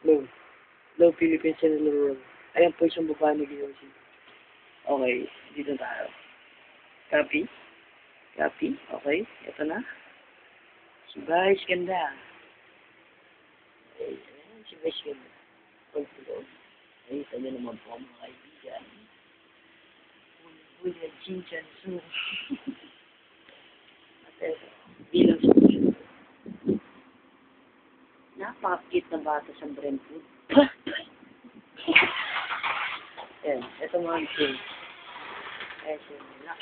Low. Low Philippine Cellular Roll. Ayan po yung babae ni Giyoshi. Okay, dito tayo. Copy. Copy. Okay, ito na. Si Vice ganda. Okay, ayan, si Vice ganda. Pagpulo. Ay, ito nyo naman po mga kaibigan. Uy, chinchan su. At ito, bilang solution. Napaka-cute na bata sa Brentwood. Ayan, ito mga king. Ayan siya nila.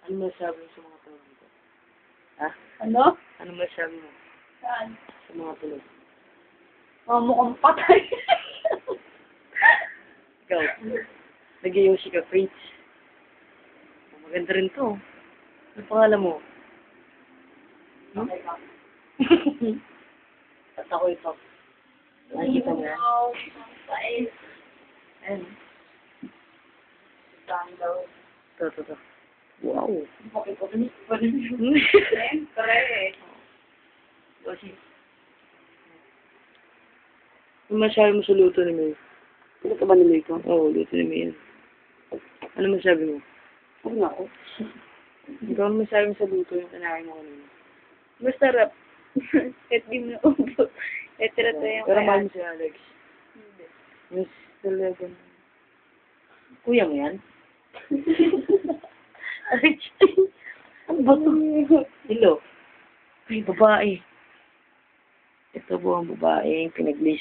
Ano masabi mo sa mga tulog dito? Ha? Ano? Ano masabi mo Saan? sa mga tulog? Mukhang patay. Ikaw, nag-yoshi ka, Fritz. Maganda rin to. Ano pangalan mo? Hmm? Okay lang. At ako ito. Nakikita mo yan? Wow, patay. Ayan. Saan daw? Ito. Wow. Okay po. Siyempre. Yoshi. Ano masabi mo sa luto ni May? Ano ka ba nilay ko? Oo, luto ni May yan. Ano masabi mo? Huwag na ako. Ikaw ano masabi mo sa luto yung kinain mo kanina? Masarap. Kahit di mo naubo. Ito na yung Pero mahal mo si Alex. Hindi. Mas talaga. Kuya mo yan? Alex. Ano ba to? Hello. Ay, babae. Ito po ang babaeng pinag